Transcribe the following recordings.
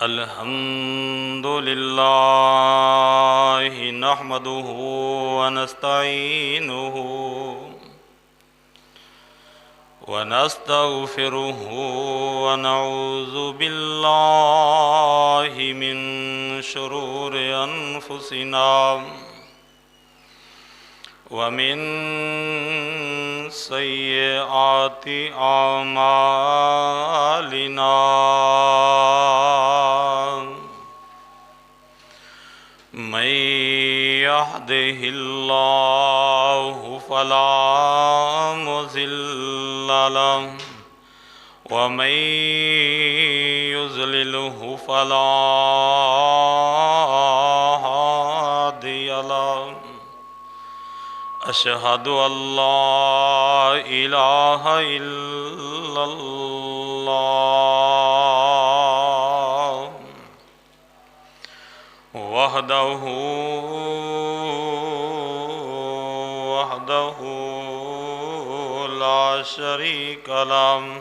अल्हम्दुलिल्लाहि नहमदुहु व नस्तईनुहु व नस्तगफिरुहु व नऊज़ु बिल्लाहि मिन शुरूरि अनफुसिना व मिन सय्यिआति आमालिना मैं यहदिहिल्लाहु फला मुज़िल्ल लहु व मैं युज़लिलहु फला हादिय लहु अशहदु अल्ला इलाहा इल्लल्लाह वहदहु ला शरीक लहु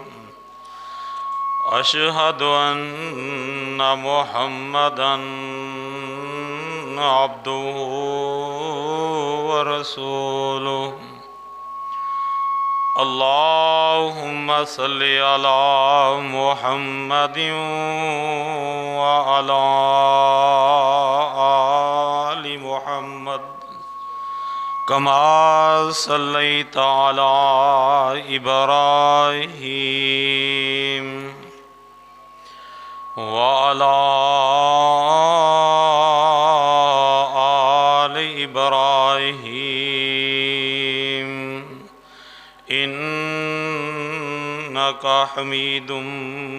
अशहदु अन्ना मुहम्मदन अब्दुहु व रसूलुहु अल्लाहुम्मा सल्लि अला मुहम्मदिन व अला आलि मुहम्मद कमा सल्लैता अला इब्राहीम व अला आलि इब्राहीम इन्नका हमीदुम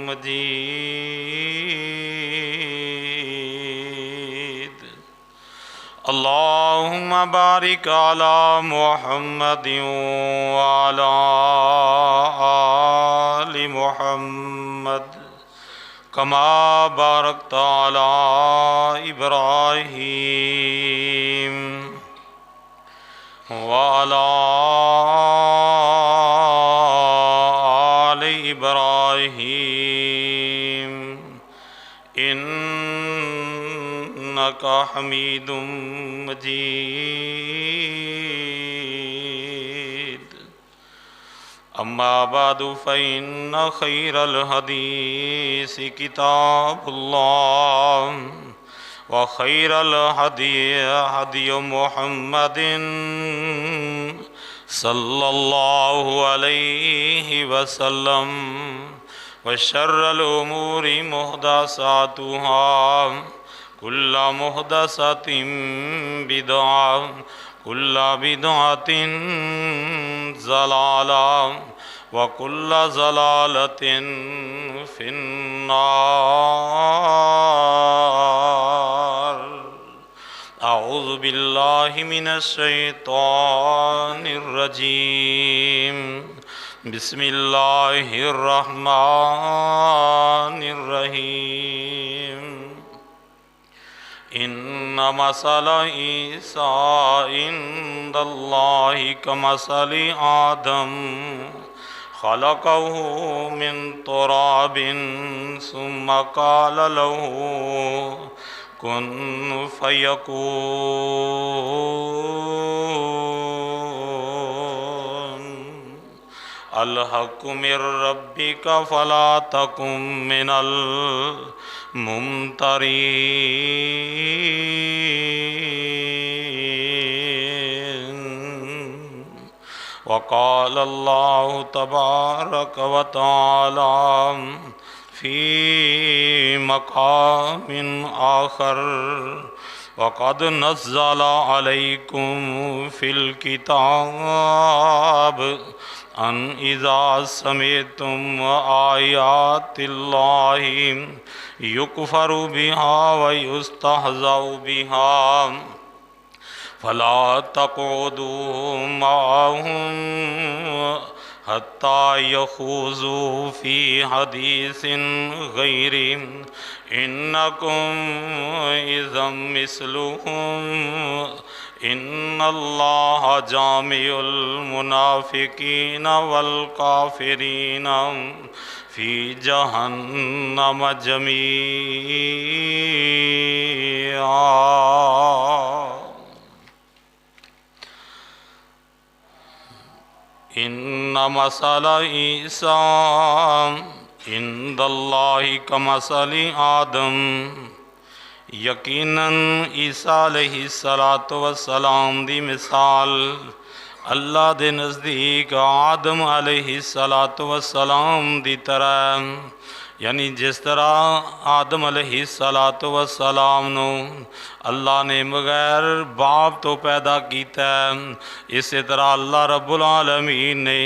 मजीद। अल्लाहुम्मा बारिक अला मुहम्मदिन व अला आलि मुहम्मद कमा बारकता अला इब्राहीम व अला आलि इब्राहीम इन्नका हमीदुम मजीद। अम्मा बादु फ़इन्न खैरल हदीस किताबुल्लाह व खैरल हदी हदी मुहम्मदिन सल्लल्लाहु अलैहि वसल्लम व शर्रल उमूरि मुहदसातुहा कुल्ला मुहदसतिन बिदअ कुल्ला बिदअतिन ज़लाला व कुल्ला ज़लालतिन फिन्नार। अऊज़ु बिल्लाहि मिनश शैतानिर रजीम। बिस्मिल्लाहिर रहमानिर रहीम। इन्ना मसल ईसा इंदल्लाहि कमसलि आदम खलक़हु मिन तुराबिन सुम्मा क़ाल लहु कुन फ़यकून। अल हक़्क़ु मिर रब्बिका फ़ला तकुन मिनल मुमतरीन। वक़ाल अल्लाहु तबारक व तआला फ़ी मक़ामिन आख़र वक़द नज़्ज़ल अलैकुम फ़िल किताब अन इज़ा समिअ्तुम आयातिल्लाहि युकफ़रु बिहा व युस्तहज़अु बिहा फ़ला तक़उदू मअहुम हत्ता यख़ूज़ू फ़ी हदीसिन ग़ैरि इन्नकुम इज़म मिस्लुहुम इन्नल्लाह जामिउल मुनाफ़िक़ीन वल काफ़िरीन फ़ी जहन्नम जमीआ। इन्ना मसला ईसा इंदल्लाहि कमसली आदम। यकीनन ईसा अलैहिस्सलातु वस्सलाम दी मिसाल अल्लाह दे नज़दीक आदम अलैहिस्सलातु वस्सलाम दी तरह, यानी जिस तरह आदम अलैहिस्सलातु वस्सलाम नू अल्लाह ने बगैर बाप तो पैदा किया, इस तरह अल्लाह रब्बुल आलमीन ने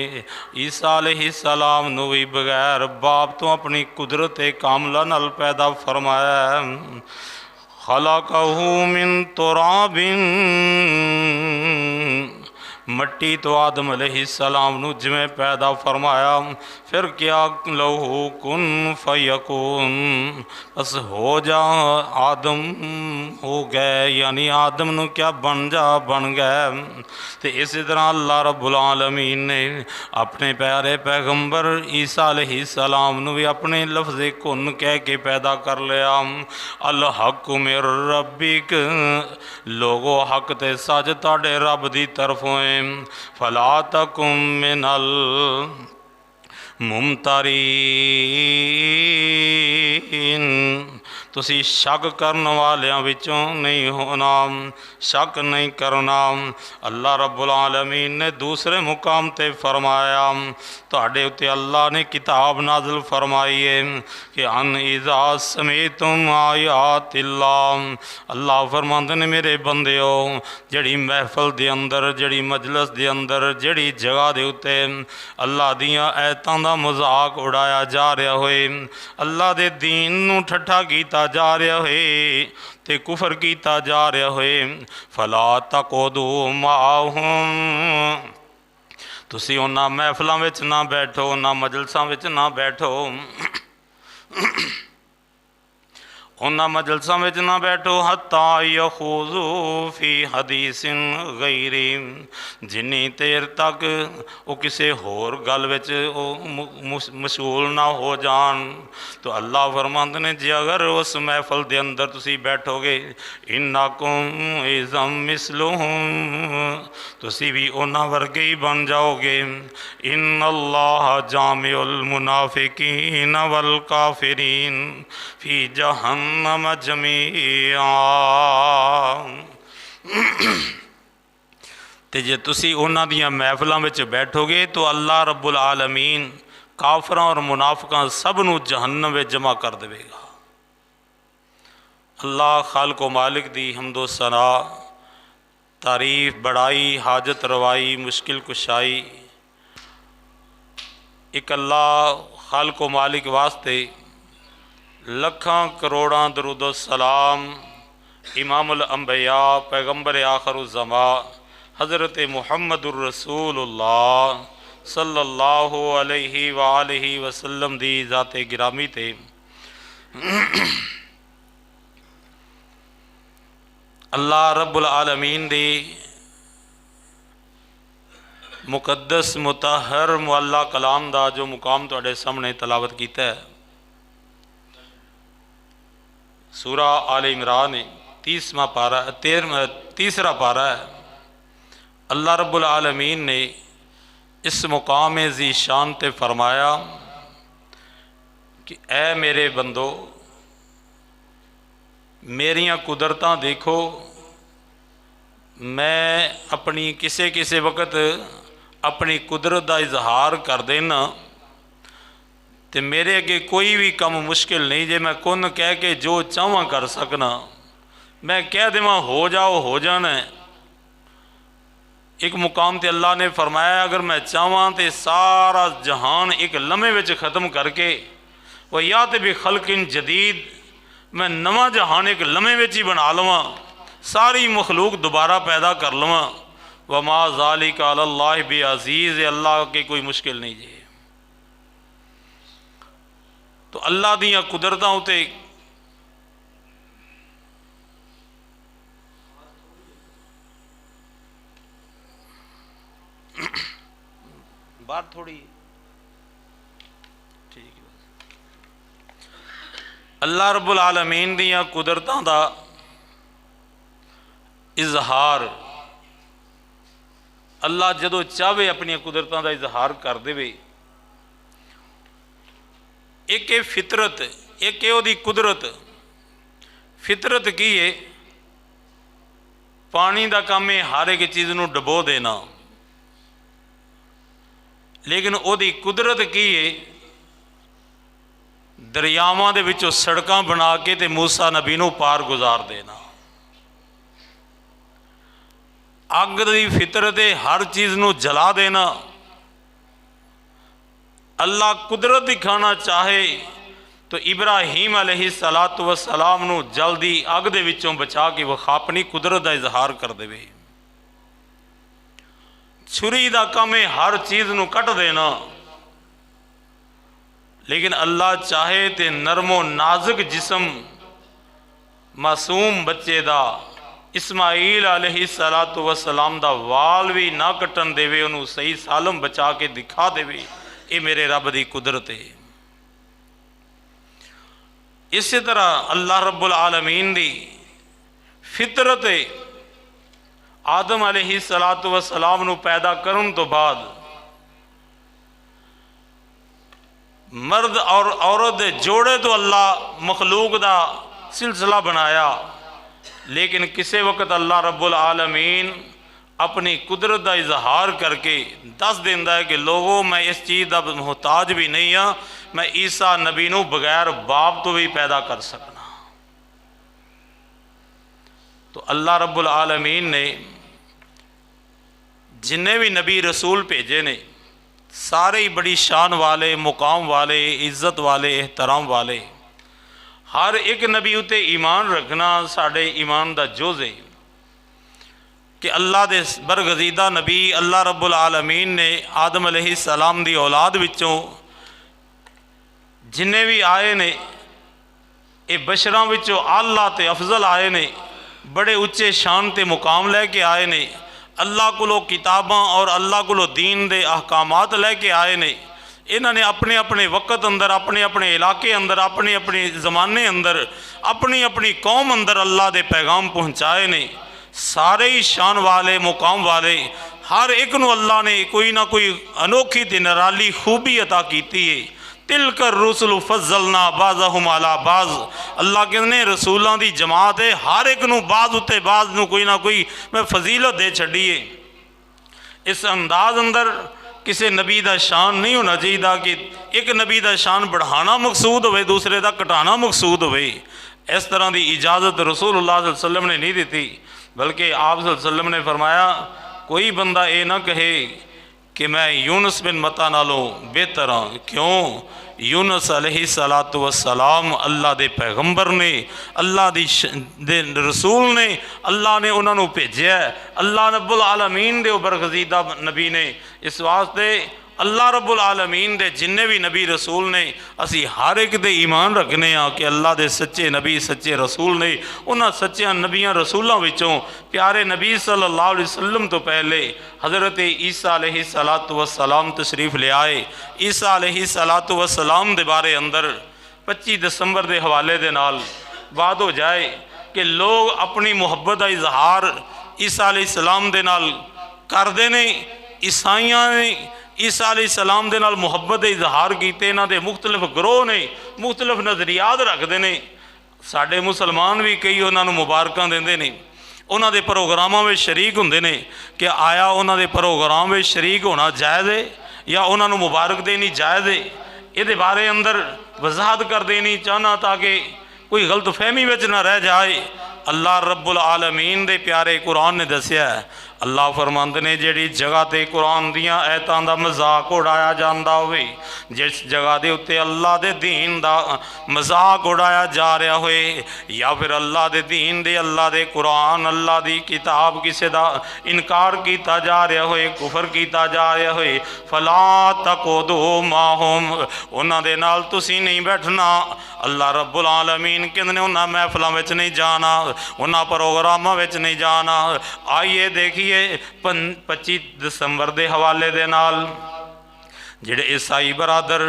ईसा अलैहिस्सलाम नू भी बगैर बाप तो अपनी कुदरत कामला नाल पैदा फरमाया। खलक़हू मिन तुराबिन, मट्टी तो आदम अलैहिस्सलाम नू जिवें पैदा फरमाया, फिर क्या लहू कुन फयकुन, बस हो जा आदम हो गए, यानी आदम नू क्या बन जा बन गए। तो इस तरह अल्लाह रब्बुल आलमीन ने अपने प्यारे पैगंबर ईसा अलैहिस्सलाम नू भी अपने लफ्ज़े कुन कह के पैदा कर लिया। अल हक मिर रब्बिक, लोगो हक ते सच तुहाडे रब दी तरफों है। फला तकुम मिनल मुमतरीन, तुसी शक करन वालियां विचों नहीं होना, शक नहीं करना। अल्लाह रब्बुल आलमीन ने दूसरे मुकाम ते फरमाया, तुहाडे उत्ते अल्लाह ने किताब नाज़िल फरमाई है कि अन इज़ा समीतुम आयातिल्लाह, अल्लाह फरमांदे ने मेरे बंदेओ, जड़ी महफल दे अंदर, जड़ी मजलस दे अंदर, जड़ी जगह दे उत्ते अल्लाह दियां आयतां दा मजाक उड़ाया जा रहा होए, अल्लाह दे दीन नू ठट्ठा कीता जा रहा होए ते कुफर किया जा रहा होए, फला तक़ुदू माहुम, तुसी उन्हां महफलों विच ना बैठो, उन्हां मजलसां विच ना बैठो, उन्हां मजलसां विच ना बैठो, हत्ता यखूज़ू फ़ी हदीसिन गैरी, जिन्नी देर तक वो किसी होर गल विच मशगूल ना हो जान। तो अल्लाह फरमांदे ने जे अगर उस महफल दे अंदर तुसी बैठोगे, इन्नकुम इज़म मिसलुहुम, तुसी भी उन्हां वर्गे ही बन जाओगे। इन्नल्लाह जामिउल मुनाफिकीन वल काफिरीन फ़ी जहन्नम जमीआ। ते जे तुसी उन्हां दियां महफलों में बैठोगे तो अल्लाह रब्बुल आलमीन काफरां और मुनाफिकां सब नू जहन्नम में जमा कर देगा। अल्लाह खालिक मालिक दी हम्दो सना, तारीफ, बड़ाई, हाजत रवाई, मुश्किल कुशाई एक अल्लाह खालिक मालिक वास्ते लखां करोड़ां दरूद सलाम इमामुल अंबिया पैगंबर आखिरुज़्ज़मा हज़रत मुहम्मदुर रसूलुल्लाह सल्लल्लाहु अलैहि वालैहि वसल्लम दी ज़ाते गिरामी ते अल्लाह रब्बुल आलमीन दी मुकद्दस मुतहर मुअल्ला कलाम दा जो मुकाम तुहाडे सामने तलावत कीता है, सूरा आल इमरान 30वां पारा, 13रा पारा है। अल्लाह रब्बुल आलमीन ने इस मुकाम ज़ी शान ते फरमाया कि ऐ मेरे बंदो, मेरियां कुदरतां देखो, मैं अपनी किसे किसे वक्त अपनी कुदरत का इजहार कर देना, तो मेरे अगे कोई भी काम मुश्किल नहीं जे मैं कुन कह के जो चाहवा कर सकना, मैं कह देवा हो जाओ हो जाना। एक मुकाम ते अल्लाह ने फरमाया अगर मैं चाहवा तो सारा जहान एक लम्हे विच ख़त्म करके वह या तो भी खलकिन जदीद, मैं नवा जहान एक लम्हे विच ही बना लवां, सारी मखलूक दोबारा पैदा कर लवां। वमा ज़ालिका अलल्लाह बि अज़ीज़, अल्लाह के कोई मुश्किल नहीं जी। तो अल्लाह दियां कुदरतां उते बात थोड़ी ठीक है। अल्लाह रब्बुल आलमीन दियां कुदरतां दा इजहार अल्लाह जदों चाहे अपनी कुदरतां दा इजहार कर देवे। एक है फितरत, एक है उहदी कुदरत। फितरत की है? पानी का काम है हर एक चीज़ नूं डबो देना। लेकिन उहदी कुदरत की है? दरियावां दे विचों सड़कां बना के ते मूसा नबी नूं पार गुजार देना। अग की फितरत है हर चीज़ नूं जला देना। अल्लाह कुदरत दिखाना चाहे तो इब्राहीम अलैहिस्सलातु वस्सलाम नूं जल्दी अग दे विचों बचा के वखा अपनी कुदरत का इजहार कर देवे। छुरी का काम है हर चीज़ नूं कट देना। लेकिन अल्लाह चाहे तो नरमो नाजुक जिसम मासूम बच्चे का इस्माईल अलैहिस्सलातु वस्सलाम दा वाल भी ना कटन देवे, उन्होंने सही सालम बचा के दिखा देवे। ये मेरे रब की कुदरत है। इस तरह अल्लाह रब्बुल आलमीन दी फितरत है। आदम अलैहिस्सलातु वस्सलाम नूं पैदा करन तो बाद मर्द और औरत दे जोड़े तो अल्लाह मखलूक दा सिलसिला बनाया। लेकिन किसी वक्त अल्लाह रब्बुल आलमीन अपनी कुदरत का इजहार करके दस देंदा है कि लोगों मैं इस चीज़ का मुहताज भी नहीं हाँ, मैं ईसा नबी नूं बगैर बाप तो भी पैदा कर सकना। तो अल्लाह रब्बुल आलमीन ने जिन्ने भी नबी रसूल भेजे ने सारे ही बड़ी शान वाले, मुकाम वाले, इज्जत वाले, एहतराम वाले। हर एक नबी उत्ते ईमान रखना साढ़े ईमान का जुज़ है कि अल्लाह दे बरगजीदा नबी अल्लाह रब्बुल आलमीन ने आदम अलैहिस्सलाम दी औलाद विचों जिन्ने भी आए ने ये बशरां विचों आला ते अफजल आए ने, बड़े उच्चे शान ते मुकाम लैके आए ने। अल्लाह कोलों किताबां और अल्लाह कोलों दीन दे अहकामात लैके आए ने। इन्होंने अपने अपने वक़्त अंदर, अपने अपने इलाके अंदर, अपने अपने ज़माने अंदर, अपनी अपनी कौम अंदर अल्लाह दे पैगाम पहुँचाए ने। सारे ही शान वाले, मुकाम वाले, हर एक नूं अल्लाह ने कोई ना कोई अनोखी ते निराली खूबी अता की है। तिलकर रुसुल फज़लना बाज़हुम अला बाज़। अल्लाह कहने रसूलों की जमात है, हर एक नूं बाज़ उत्ते बाज़ नूं कोई ना कोई मैं फजीलत दे छड़ी है। इस अंदाज अंदर किसी नबी का शान नहीं होना चाहिए कि एक नबी का शान बढ़ाना मकसूद हो, दूसरे का घटाना मकसूद हो। इस तरह की इजाज़त रसूलुल्लाह सल्लल्लाहु अलैहि वसल्लम ने नहीं दी, बल्कि आप सल्लल्लाहु अलैहि वसल्लम ने फरमाया कोई बंदा ये ना कहे कि मैं यूनुस बिन मत्ता नालों बेहतर हाँ। क्यों? यूनुस अलैहिस्सलातु वस्सलाम अल्लाह दे पैगंबर ने, अल्लाह दे रसूल ने, अल्लाह ने उन्होंने भेजा। अल्लाह रब्बुल आलमीन दे बरगजीदा नबी ने। इस वास्ते अल्लाह रब्बुल आलमीन दे जिन्ने भी नबी रसूल ने असी हर एक दे ईमान रखने हाँ कि अल्लाह दे सच्चे नबी सच्चे रसूल ने। उन्होंने सच्चिया नबियां रसूलों विचों प्यारे नबी सल्लल्लाहु अलैहि वसल्लम तो पहले हज़रत ईसा अलैहिस्सलातु वस्सलाम तशरीफ़ ले आए। ईसा अलैहिस्सलातु वस्सलाम दे बारे अंदर 25 दिसंबर के हवाले दे नाल बात हो जाए कि लोग अपनी मुहब्बत का इजहार ईसा अलैहिस्सलाम दे नाल करते ने। ईसाइयां ने ईसा अलैहिस्सलाम दे नाल मुहब्बत इजहार किए। इन्हां दे मुख्तलिफ ग्रोह ने, मुख्तलिफ नज़रियात रखते हैं। साढ़े मुसलमान भी कई उन्होंने मुबारकां देंदे ने, उन्हां दे प्रोग्रामां में शरीक हुंदे ने कि आया उन्हां दे प्रोग्राम में शरीक होना जायज़ है या उन्होंने मुबारक देनी जायज़ है। ये बारे अंदर वजाहत कर देनी चाहना ताकि कोई गलत फहमी में ना रह जाए। अल्लाह रब्बुल आलमीन दे प्यारे कुरान ने दसिया है, अल्लाह फरमांदे ने जिहड़ी जगह ते कुरान दियां आयतां दा मजाक उड़ाया जांदा होवे, जिस जगह दे उत्ते अल्लाह दे दीन दा मजाक उड़ाया जा रहा होए या फिर अल्लाह दे दीन दे, अल्लाह दे कुरान, अल्लाह दी किताब किसी दा इनकार किया जा रहा होए, कुफर किया जा रहा होए, फला तकुदू माहुम, उन्हां दे नाल तुसीं नहीं बैठना। अल्लाह रब्बुल आलमीन कहंदे ने उन्हां महफिलों में नहीं जाना, उन्हां प्रोग्रामों में नहीं जाना। आइए देखिए 25 दिसंबर के हवाले दे नाल जिहड़े ईसाई बरादर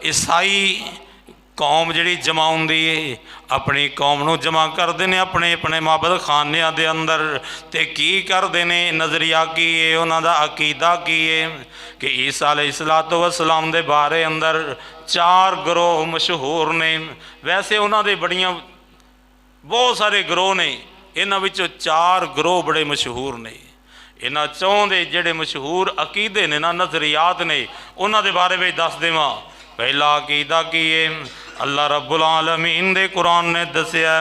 ईसाई कौम जिहड़ी जमाउंदी है अपनी कौम नूं जमा करते हैं अपने अपने माबद खानिया के अंदर। तो की करते हैं, नज़रिया की है, उन्हों का अकीदा की है कि ईसा अलैहिस्सलातु वस्सलाम के बारे अंदर 4 गिरोह मशहूर ने। वैसे उन्होंने बड़ियाँ बहुत सारे गिरोह ने, इन्हां विचों 4 गिरोह बड़े मशहूर ने। इन्हां चों दे जिहड़े मशहूर अकीदे ने ना, नज़रियात ने, उन्हां दे बारे में दस देवां। पहला अकीदा की है, अल्लाह रब्बुल आलमीन दे कुरान ने दसिया,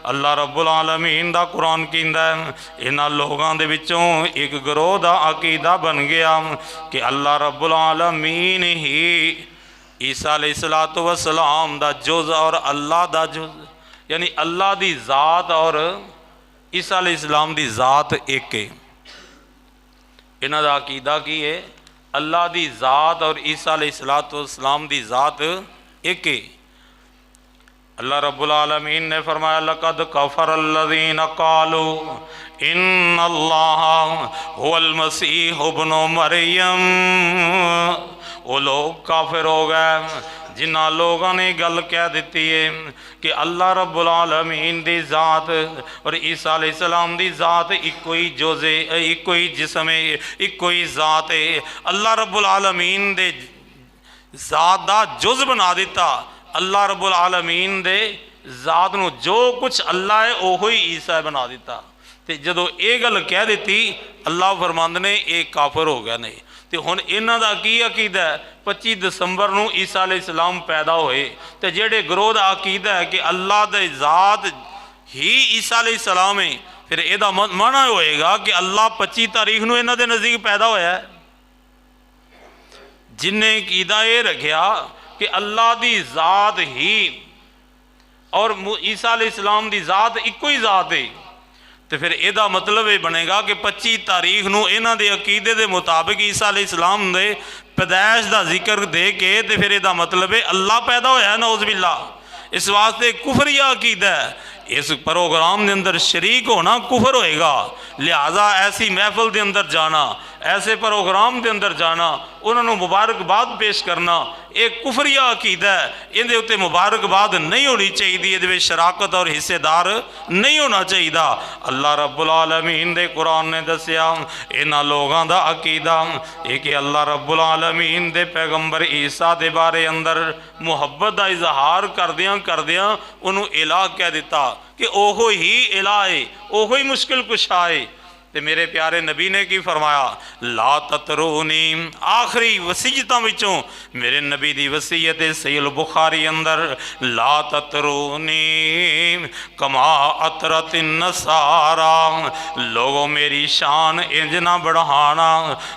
अल्लाह रब्बुल आलमीन दा कुरान कहंदा है इन्हां लोगां दे विचों एक गिरोह दा अकीदा बन गया कि अल्लाह रब्बुल आलमीन ही ईसा अलैहिस्सलातु वस्सलाम दा जुज़ और अल्लाह दा जुज़, यानी अल्लाह दी ज़ात और ईसा अलैहिस्सलाम दी ज़ात एक है। इन्हां दा अकीदा की है, अल्लाह दी ज़ात और ईसा अलैहिस्सलातु वस्सलाम दी ज़ात एक है। अल्लाह रब्बुल आलमीन ने फरमाया लक़द कफ़र अल्लज़ीना क़ालू इन्नल्लाहा हुवल मसीह इब्नु मरियम। वो लोग काफिर हो गए जिन्होंने लोगों ने गल कह दी है कि अल्लाह रब्बुल आलमीन दी ज़ात और ईसा अलैहिस्सलाम दी ज़ात इको ही जोज़े, इको ही जिस्म है, इको ही ज़ात है। अल्लाह रब्बुल आलमीन दे ज़ात दा जुज़ बना दिता। अल्लाह रब्बुल आलमीन दे ज़ात नूं जो कुछ अल्लाह है ओहो ही ईसा बना दिता। तो जदों ये गल कह दी अल्लाह फरमांद ने एक काफिर हो गया नहीं। तो हुण इन्हां दा की अकीदा है, 25 दिसंबर नूं ईसा अलैहिस्सलाम पैदा होए। तो जेड़े गिरोह दा अकीदा है कि अल्लाह दे ज़ात ही ईसा अलैहिस्सलाम है, फिर इहदा माना होएगा कि अल्लाह 25 तारीख नूं इन्हां दे नज़दीक पैदा होया है। जिन्हें अकीदा ये रखिया कि अल्लाह दी ज़ात ही और ईसा अलैहिस्सलाम दी ज़ात इको ही ज़ात है, तो फिर यदा मतलब ये बनेगा कि 25 तारीख नूं इन्हां दे अकीदे दे मुताबिक ईसा अलैहिस्सलाम दे पैदाइश का जिक्र दे के तो फिर यदा मतलब है अल्लाह पैदा होया है, नौज़ बिल्लाह। इस वास्ते कुफरिया अकीदा है, इस प्रोग्राम के अंदर शरीक होना कुफर होएगा। लिहाजा ऐसी महफिल के अंदर जाना, ऐसे प्रोग्राम के अंदर जाना, उन्होंने मुबारकबाद पेश करना, एक कुफरिया अकीदा है। इहदे उत्ते मुबारकबाद नहीं होनी चाहिए, ये शराकत और हिस्सेदार नहीं होना चाहिए। अल्लाह रब्बुल आलमीन दे कुरान ने दसिया इन्हां लोगों का अकीदा ये कि अल्लाह रब्बुल आलमीन दे पैगंबर ईसा दे बारे अंदर मुहब्बत का इजहार करदियां करदियां उन्होंने इलाह कह दिता कि ओहो ही इलाह है, ओहो ही मुश्किल कुशा है। तो मेरे प्यारे नबी ने की फरमाया ला ततरूनी, आखिरी वसीयतां विचों मेरे नबी दी वसीयत है सहीह बुखारी अंदर, ला ततरूनी कमा अतरत नसारा, लोगों मेरी शान इंज ना बढ़ाना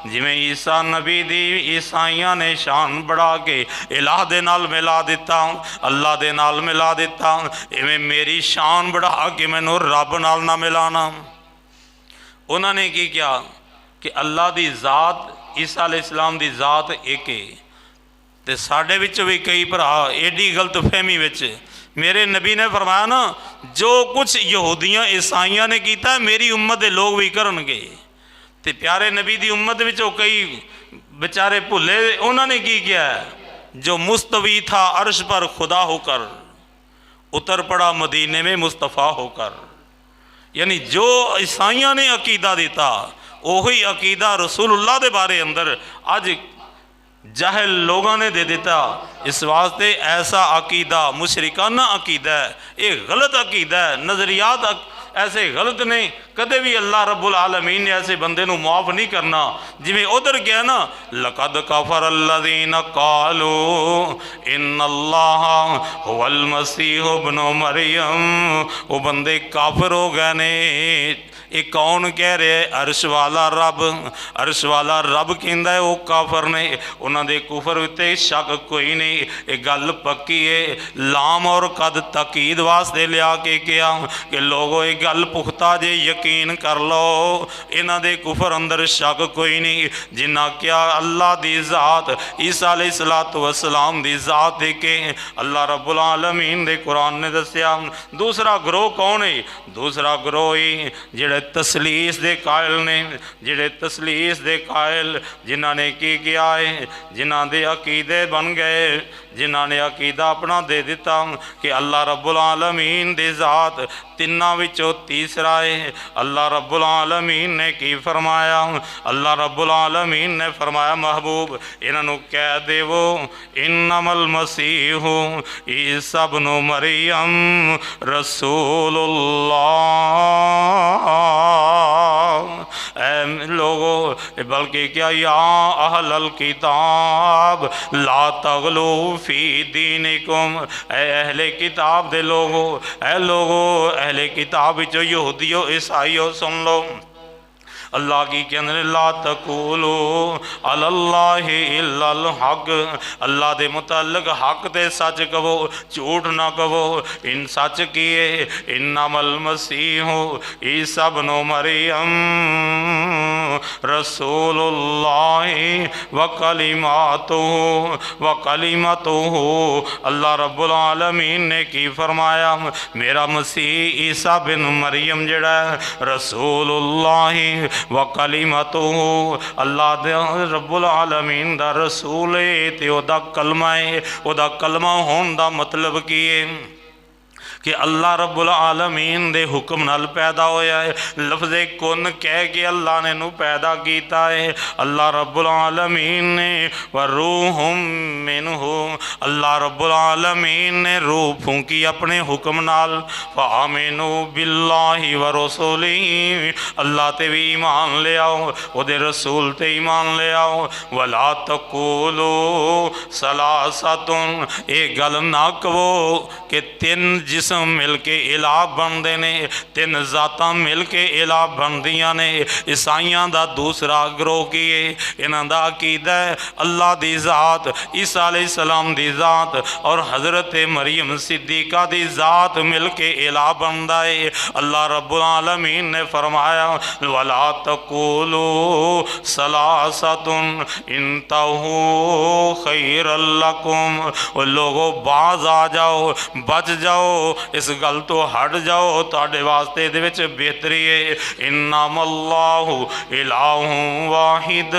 जिमें ईसा नबी दी ईसाइयां ने शान बढ़ा के इलाह दे नाल मिला दिता, अल्लाह दे नाल मिला दिता, इवें मेरी शान बढ़ा के मैनू रब नाल ना मिलाना। उन्होंने की किया कि अल्लाह की ज़ात ईसा अलैहिस्सलाम की ज़ात एक है। तो साढ़े विच भी कई भरा एडी गलत फहमी विच मेरे नबी ने फरमाया ना जो कुछ यहूदियाँ ईसाइयाँ ने किया मेरी उम्मत के लोग भी करनगे। तो प्यारे नबी की उम्मत विचों कई बेचारे भुले, उन्होंने की किया जो मुस्तवी था अर्श पर खुदा होकर उतर पड़ा मदीने में मुस्तफ़ा होकर, यानी जो ईसाइयां ने अकीदा दिता वही अकीदा रसूलुल्लाह के बारे अंदर अज जाहिल लोगों ने दे दिता। इस वास्ते ऐसा अकीदा मुशरिकाना अकीदा है, ये गलत अकीदा है। नज़रियात ऐसे गलत ने, कदे भी अल्लाह रब्बुल आलमीन ने ऐसे बंदे नू माफ़ नहीं करना। जिमें उधर गया ना लक़द कफ़र अल्लज़ीना क़ालू इन्नल्लाहा हुवल मसीह इब्नु मरियम, वो बंदे काफिर हो गए ने। ये कौन कह रहे? अर्श वाला रब, अर्श वाला रब कहता है वो काफर ने। उन्होंने कुफर उत्ते शक कोई नहीं, ये गल पक्की है। लाम और कद तकीद वास्ते लिया के कहा कि लोगों ये गल पुख्ता जे यकीन कर लो, इन्हों दे कुफर अंदर शक कोई नहीं। जिन्ना क्या अल्लाह दी ज़ात ईसा अलैहिस्सलातु वस्सलाम दी ज़ात देखे अल्लाह रब्बुल आलमीन दे कुरान ने दसिया। दूसरा ग्रोह कौन है? दूसरा ग्रोह ही जिहड़ा ਜਿਹੜੇ ਤਸਲੀਸ ਦੇ ਕਾਇਲ ਨੇ, ਜਿਹੜੇ ਤਸਲੀਸ ਦੇ ਕਾਇਲ ਜਿਨ੍ਹਾਂ ਨੇ ਕੀ किया है, जिन्हां दे अकीदे बन गए, जिन्हां ने अकीदा अपना दे दिता कि अल्लाह रब्बुल आलमीन दी ज़ात तिन्हां विचों तीसरा है। अल्लाह रब्बुल आलमीन ने की फरमाया, अल्लाह रब्बुल आलमीन ने फरमाया महबूब इन्हां नूं कह देवो इन्नमल मसीहु ईसा इब्नु मरियम रसूलुल्लाह। लोगो बल्कि क्या या अहलल किताब ला तगलू फी दीनिकुम, ऐ अहले किताब दे लोगो, ऐ लोगो अहले किताब विचों यहूदियों ईसाइयों सुन लो। अल्लाह की कहने ला तकूलो अल्लाह इल्लल हक, अल्लाह दे मुतल्लक हक ते सच कहो, झूठ ना कहो। इन सच किए इन्नमल मसीहु ईसा इब्नु मरियम रसूलुल्लाह व कलिमतुहु। अल्लाह रब्बुल आलमीन ने की फरमाया मेरा मसीह ईसा बिन मरियम जड़ा रसूलुल्लाह व कलिमतुहु, अल्लाह दे रब्बुल आलमीन दा रसूल है ते ओदा कलमा है। ओदा कलमा होने दा मतलब की है कि अल्लाह रब्बुल आलमीन दे हुक्म नाल पैदा होया है। लफ्ज़े कुन कह के अल्लाह ने नू पैदा किया है। अल्लाह रब्बुल आलमीन ने व रूहुम मिनहु, अल्लाह रब्बुल आलमीन ने रूह फूंकी अपने हुक्म नाल। फ़आमिनू बिल्लाहि व रसूलिही, अल्लाह ते भी ईमान ले आओ, ओदे रसूल ते ईमान ले आओ। वला तकूलू सलासतुन, ये गल ना कहो कि तीन जिस मिल के इलाह बनते ने, तीन जातां मिल के इलाह बनदियां ने। ईसाइयां दा दूसरा ग्रोह की है, इन्हां दा अकीदा है अल्लाह दी ज़ात, ईसा अलैहिस्सलाम दी ज़ात और हज़रत मरियम सिद्दीक़ा दी ज़ात मिल के इलाह बनदा है। अल्लाह रब्बुल आलमीन ने फरमाया वला तकूलू सलासतुन इंतहू खैरल लकुम, लोगों बाज आ जाओ, बच जाओ, इस गल तो हट जाओ, तुहाडे वास्ते इहदे विच बेहतरी है। इन्नमल्लाहु इलाहु वाहिद,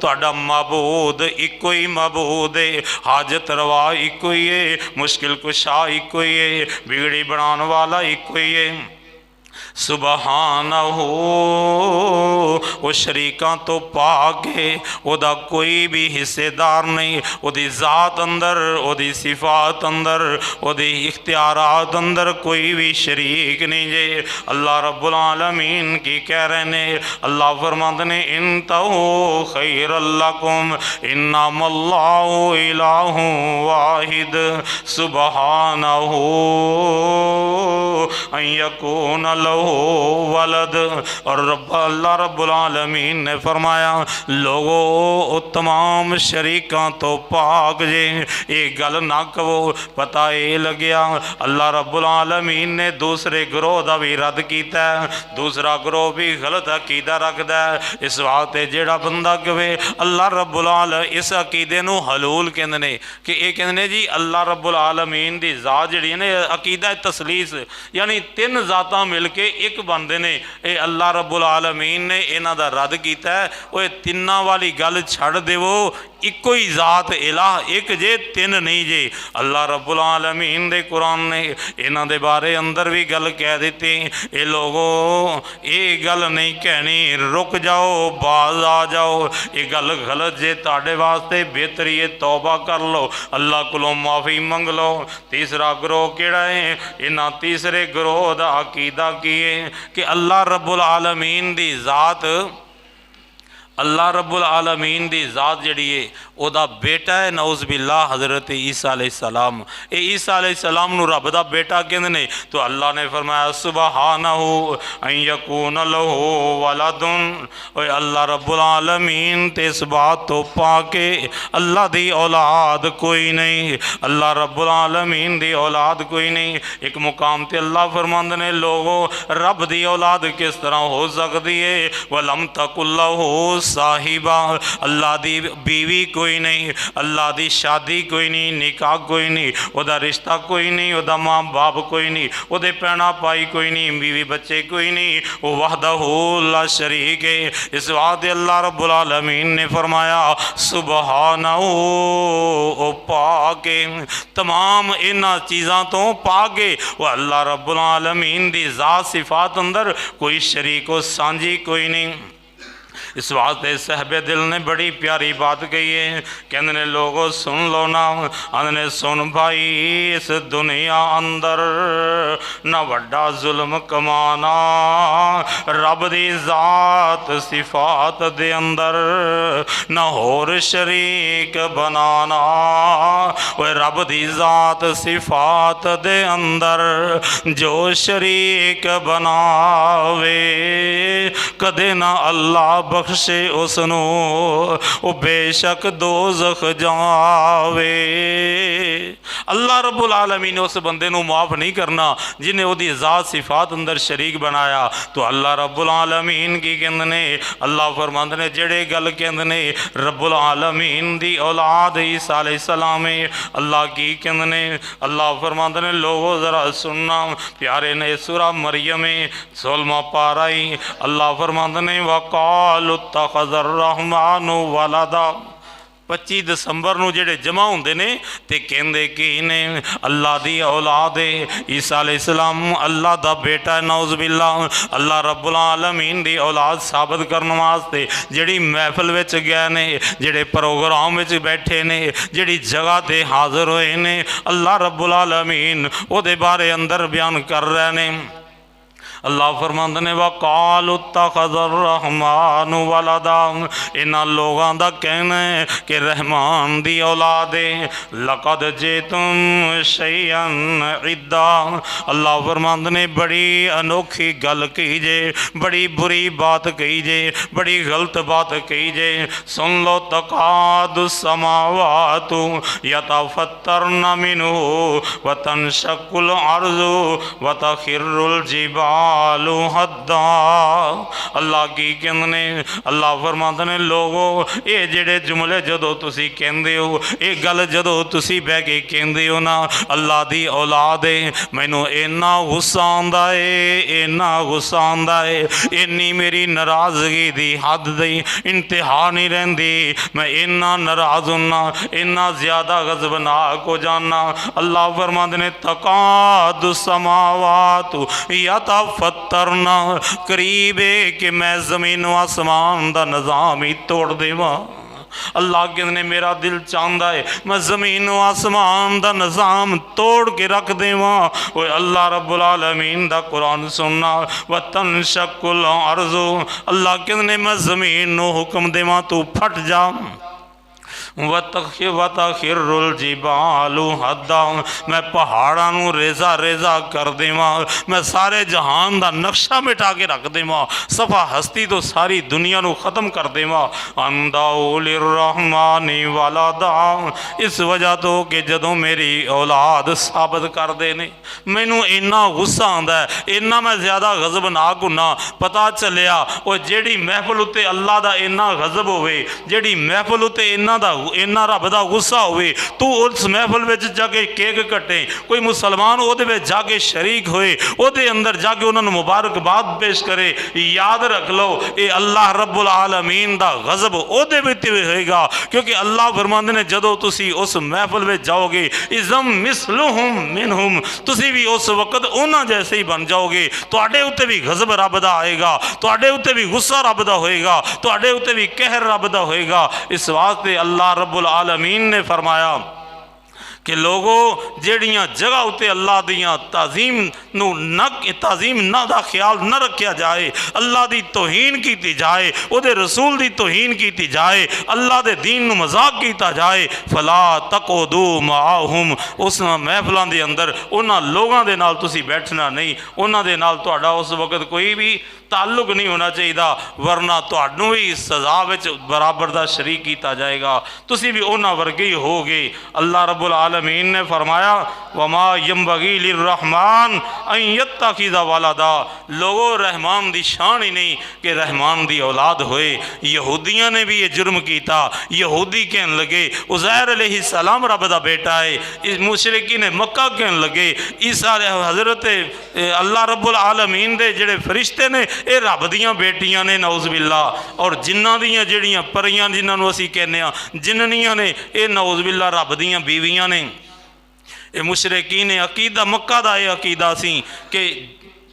तुहाडा मबूद इको ही मबूद है, हाजत रवा इको ही है, मुश्किल कुशा इको ही है, बिगड़ी बनाने वाला इको ही है। सुबहानहू, वो शरीकां तो पाके ओदा कोई भी हिस्सेदार नहीं, ओदी ज़ात अंदर, ओदी सिफात अंदर, ओदी इख्तियारात अंदर कोई भी शरीक नहीं जे। अल्लाह रब्बुल आलमीन की कह रहे ने, अल्लाह फरमाते ने इंतहू खैरल लकुम इन्नमल्लाहु इलाहु वाहिद सुबहानहू अन यकून लहू वलद। और अल्लाह रब्बुल आलमीन ने फरमाया लोगो तमाम शरीकां तो पाक जे, ये गल ना कहो। पता ये लग्या अल्लाह रब्बुल आलमीन ने दूसरे ग्रोह का भी रद्द किया, दूसरा ग्रोह भी गलत अकीदा रखता है। इस वास्ते जेड़ा बंदा कहे अल्लाह रब्बुल आलमीन, इस अकीदे नूं हलूल कहंदे ने कि ये कहंदे ने जी अल्लाह रब्बुल आलमीन दी ज़ात जिहड़ी है ने अकीदा तसलीस, यानी तीन ज़ातां मिल के एक बनते ने। ये अल्लाह रब्बुल आलमीन ने इन्हां दा रद्द किया है। वो तिन्नां वाली गल छड़ देवो, इको ही ज़ात इलाह एक जे, तीन नहीं जे। अल्लाह रब्बुल आलमीन दे कुरान ने इन्हां दे बारे अंदर भी गल कह दी, ये लोगो ये गल नहीं कहनी, रुक जाओ, बाज आ जाओ, ये गल गलत जे, तुहाडे वास्ते बेहतरी है, तौबा कर लो, अल्लाह कोलों माफ़ी मंग लो। तीसरा ग्रोह किहड़ा है? इन्हां तीसरे ग्रोह दा अकीदा की है कि अल्लाह रब्बुल आलमीन दी ज़ात, अल्लाह रब्बुल आलमीन दी ज़ात जिहड़ी है ओदा बेटा है नौज़ बिल्लाह हज़रत ईसा अलैहिस्सलाम। ये ईसा अलैहिस्सलाम नूं रब दा बेटा कहंदे ने, तो अल्लाह ने फरमाया सुबहानहू अन यकून लहू वलदुन। ओए अल्लाह रब्बुल आलमीन ते इस बात तो पाके अल्लाह दी औलाद कोई नहीं, अल्लाह रब्बुल आलमीन दी औलाद कोई नहीं। एक मुकाम ते अल्लाह फरमांदे ने लोगो रब दी औलाद किस तरह हो सकती है? वलम तकुल लहू साहिबा, अल्लाह दी बीवी कोई नहीं, अल्लाह दी शादी कोई नहीं, निकाह कोई नहीं, वह रिश्ता कोई नहीं, वह माँ बाप कोई नहीं, वह भैणा भाई कोई नहीं, बीवी बच्चे कोई नहीं, वह वहदहू ला शरीक है। इस वास्ते अल्लाह रब्बुल आलमीन ने फरमाया सुबहानहू, ओ पाके तमाम इन्हां चीज़ों तो पाके वह अल्लाह रब्बुल आलमीन दी ज़ात सिफात अंदर कोई शरीक व सांझी कोई नहीं। इस वास्ते सहबे दिल ने बड़ी प्यारी बात कही है, कहते ने लोगों सुन लो ना, आने सुन भाई इस दुनिया अंदर ना वड्डा जुल्म कमाना रब दी जात सिफात दे अंदर, ना होर शरीक बनाना वह रब दी जात सिफात दे अंदर। जो शरीक बनावे कदे ना अल्लाह बख्शे उसनू, वो बेशक दोज़ख जावे। अल्लाह रब्बुल आलमीन ने उस बंदे नू माफ़ नहीं करना जिन्हें उसकी ज़ात सिफात अंदर शरीक बनाया। तो अल्लाह रब्बुल आलमीन की कहते ने, अल्लाह फरमांदे ने जेड़े गल कहते ने रब्बुल आलमीन दी औलाद ईसा अलैहिस्सलाम है, अल्लाह की कहते ने, अल्लाह फरमांदे ने लोगो ज़रा सुनना, प्यारे ने सूरा मरियम 16वां पारा ही अल्लाह फरमांदे ने वक़ालु इत्तख़ज़र रहमानु वलदा। 25 दिसंबर नूं जेड़े जमा होंदे ने ते कहंदे कि ने अल्लाह दी औलाद है, ईसा अलैहिस्सलाम अल्लाह दा बेटा नौज़ बिल्लाह। अल्लाह रब्बुल आलमीन दी औलाद साबित करने वास्ते जेड़ी महफिल विच गए ने, जेड़े प्रोग्राम विच बैठे ने, जेड़ी जगह ते हाज़र होए ने, अल्लाह रब्बुल आलमीन उहदे बारे अंदर बयान कर रहे ने। अल्लाह फरमांदे ने वक़ालु इत्तख़ज़र रहमानु वलदा, इन्हां लोगों का कहना है कि रहमान दी औलाद है। लक़द जितुम शैअन इद्दा, अल्लाह फरमांदे ने बड़ी अनोखी गल कही जे, बड़ी बुरी बात कही जे, बड़ी गलत बात कही जे। सुन लो तकादु समावातु यतफ़त्तरन मिन्हु व तनशक्कुल अर्ज़ु व तख़िर्रुल जिबाल हद्दा। अल्लाह की कहते ने, अल्लाह फरमाते ने लोगो ये जेड़े जुमले जदों तुसी कहंदे हो, ये गल जदों तुसी बह के कहंदे हो ना अल्लाह दी औलाद है, मैनू इन्ना गुस्सा आंदा है, इन्ना गुस्सा आंदा है, इन्नी मेरी नाराज़गी दी हद दी इंतहा नहीं रहिंदी, मैं इन्ना नाराज़ होना, इन्ना ज़्यादा गज़बनाक हो जाना। अल्लाह फरमाते ने तकादु समावातु यतफ़त्तरना, करीब है कि मैं ज़मीन व आसमान का निज़ाम ही तोड़ देवा। अल्लाह कहते ने मेरा दिल चाहता है मैं ज़मीन व आसमान का निज़ाम तोड़ के रख देवा। वो अल्लाह रब्बुल आलमीन दा कुरान सुनना व तनशक्कुल अर्ज़ु, अल्लाह कहते ने मैं ज़मीन नू हुक्म देवा तू फट जा, वतखिरुल जिबालु हद्दा, मैं पहाड़ां नू रेजा रेजा कर देवा, मैं सारे जहान का नक्शा मिटा के रख देवा, सफा हस्ती तो सारी दुनिया नू ख़त्म कर देवा। अंदाउलिर्रहमानी वलदा, इस वजह तो कि जदों मेरी औलाद साबित करते ने मैनू इन्ना गुस्सा आंदा है, इन्ना मैं ज़्यादा गज़बनाक हुन्ना। पता चलिया वो जेड़ी महफिल उत्ते अल्लाह दा इन्ना गज़ब होवे, जेड़ी महफिल उत्ते इन्ना दा इन्ना रब दा गुस्सा होवे, तू उस महफिल में जाके केक कटे, कोई मुसलमान वो जाके शरीक होए, वो अंदर जाके उन्होंने मुबारकबाद पेश करे। याद रख लो ये अल्लाह रब्बुल आलमीन दा गज़ब ओदे विच होएगा, क्योंकि अल्लाह फरमांदे ने जदों तुसी उस महफिल में जाओगे इज़म मिसलुहुम मिनहुम, तुसी भी उस वक्त उन्हां जैसे ही बन जाओगे, तुहाडे उत्ते भी गज़ब रब दा आएगा, तुहाडे उत्ते भी गुस्सा रब दा होएगा, तुहाडे उत्ते भी कहर रब दा होएगा। इस वास्ते अल्लाह रब्बुल आलमीन ने फरमाया कि लोगों जेड़ियां जगह उत्ते अल्लाह दियां ताज़ीम नू ताज़ीम ना दा ख्याल न रखा जाए, अल्लाह दी तौहीन की जाए, उहदे रसूल दी तौहीन की जाए, अल्लाह दे दीन नू मजाक किया जाए, फला तक़उदू माअहुम, उस महफिलों के अंदर उन्हां लोगों के नाल तुसी बैठना नहीं, उन्हां दे नाल तुहाडा उस वक्त कोई भी ताल्लुक नहीं होना चाहिए, वरना तुहानू भी सज़ा विच बराबर का शरीक किया जाएगा, तुसी भी उन्हां वर्गे ही होगे। अल्लाह रब्बुल आलमीन ने फरमाया वमा यंबगी लिर्रहमान अन यत्तखिज़ वलदा, लोगो रहमान दी शान ही नहीं कि रहमान दी औलाद होए। यहूदियों ने भी ये जुर्म किया, यहूदी कहन लगे उज़ैर अलैहिस्सलाम रब दा बेटा है, इस मुशरिकी ने मक्का कहन लगे ईसा हज़रत अल्लाह रब्बुल आलमीन दे जेड़े फरिश्ते ने ये रब दियाँ बेटियां ने नौज़ बिल्ला, और जिन्हां दियां जेड़ियां परियां जिन्हां असीं कहने जिन्नियां ने ये नौज़ बिल्ला रब दियां बीवियां ने। ये मुशरिकी ने अकीदा मक्का दा ये अकीदा सी कि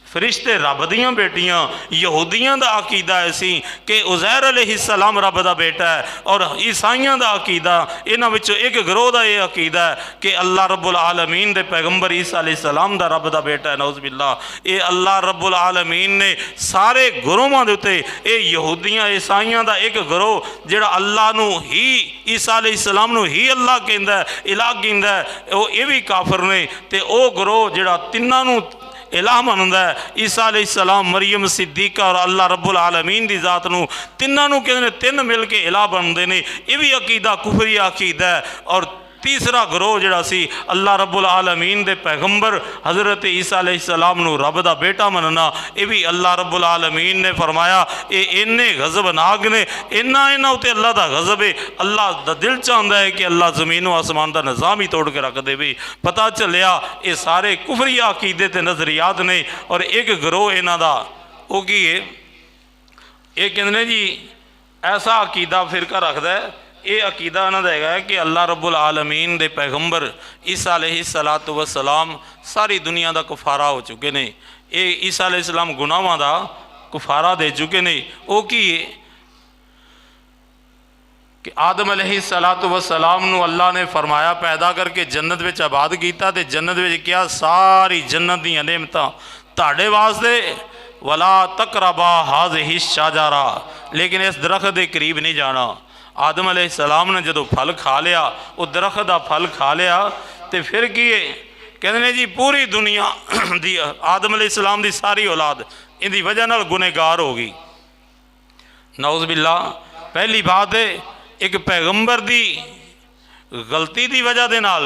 फरिश्ते रब दियाँ बेटियां, यहूदियों का अकीदा ऐसी कि उज़ैर अलैहिस्सलाम रब का बेटा है, और ईसाइयों का अकीदा इन्हां विचों एक गिरोह का यह अकीदा है कि अल्लाह रब्बुल आलमीन दे पैगंबर ईसा अलैहिस्सलाम दा रब का बेटा है। नौज़ बिल्लाह, ये अल्लाह रब्बुल आलमीन ने सारे गुरोहां दे उत्ते ये यहूदियां ईसाइयों का एक गिरोह जिहड़ा अल्लाह नू ही ईसा अलैहिस्सलाम नू ही अल्लाह कहंदा है, इलाह कहंदा है, वो ये भी काफर ने। ते ओ गिरोह जिहड़ा तिन्हां नू इलाह मनदा है, ईसा अलैहिस्सलाम मरियम सिद्दीका और अल्लाह रब्बुल आलमीन की जात नू तिन्हां नू कहंदे ने तीन मिल के इलाह बनते हैं, ये भी अकीदा कुफरी अकीदा है। और तीसरा गिरोह जिहड़ा सी अल्लाह रब्बुल आलमीन दे पैगंबर हज़रत ईसा अलैहिस्सलाम नू रब दा बेटा मनना, ये भी अल्लाह रब्बुल आलमीन ने फरमाया ये इन्ने गज़बनाक ने, इन्ना उत्ते अल्लाह दा गज़ब है। अल्लाह दा दिल चाहता है कि अल्लाह ज़मीन व आसमान का निज़ाम ही तोड़ के रख देवे। पता चलिया ये सारे कुफरी अकीदे ते नज़रियात ने। और एक गिरोह इन्हां दा वो की है, ये कहंदे जी ऐसा अकीदा फिरका रखता है, ये अकीदा इन्हां दा है कि अल्लाह रब्बुल आलमीन दे पैगंबर ईसा अलैहिस्सलातु वस्सलाम सारी दुनिया का कफारा हो चुके ने। ये ईसा अलैहिस्सलाम गुनाहां दा कफारा दे चुके ने। वो की है कि आदम अलैहिस्सलातु वस्सलाम नू अल्लाह ने फरमाया पैदा करके जन्नत विच आबाद कीता, ते जन्नत विच क्या सारी जन्नत दीयां नेमतां तुहाडे वास्ते, वला तकरबा हाज़िही शजरा, लेकिन इस दरख्त के करीब नहीं जाना। आदम अलैहिस्सलाम ने जो फल खा लिया, वो दरख्त का फल खा लिया, तो फिर की कहते हैं जी पूरी दुनिया दी आदम अलैहिस्सलाम की सारी औलाद इनकी वजह नाल गुनहगार हो गई। नौज़ बिल्ला, पहली बात है एक पैगंबर की गलती की वजह दे नाल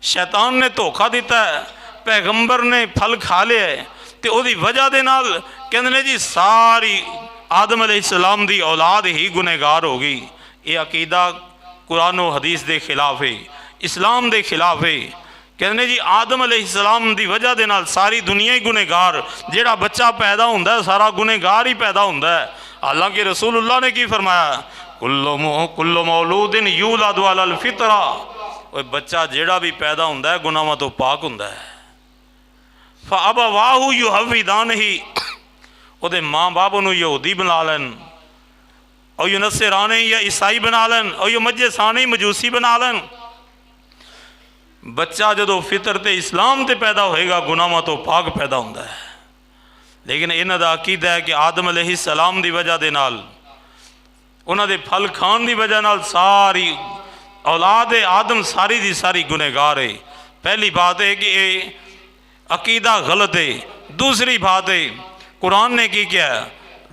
शैतान ने धोखा दिता है, पैगंबर ने फल खा लिया है, तो उसकी वजह दे नाल कहते हैं जी सारी आदम अलैहिस्सलाम की औलाद ही गुनहगार हो गई। ये अकीदा कुरान और हदीस के खिलाफ है, इस्लाम के खिलाफ है। कहते जी आदम अलैहिस्सलाम की वजह दे नाल सारी दुनिया ही गुनहगार, जिहड़ा बच्चा पैदा होंदा है सारा गुनहगार ही पैदा होंदा है। हालांकि रसूलुल्लाह ने की फरमाया कुल्लु मौलूदिन यूलदु अलल फितरा, वो बच्चा जिहड़ा भी पैदा होंदा है गुनाहां तो पाक होंदा है। फअबवाहु युहव्विदानही, ਉਹਦੇ माँ बाप ਨੂੰ यहूदी बना लैन, और यू नसराने या ईसाई बना लैन, और यू मजसाने मजूसी बना लैन। बच्चा जो फितर ते इस्लाम ते पैदा होएगा गुनाहां तो पाक पैदा होंदा है। लेकिन इन्हां दा अकीदा है कि आदम अलैहिस्सलाम की वजह दे नाल उन्हां दे फल खान की वजह नाल सारी औलाद आदम सारी दी सारी गुनहगार है। पहली बात है कि ये अकीदा गलत है। दूसरी बात है कुरान ने की क्या है,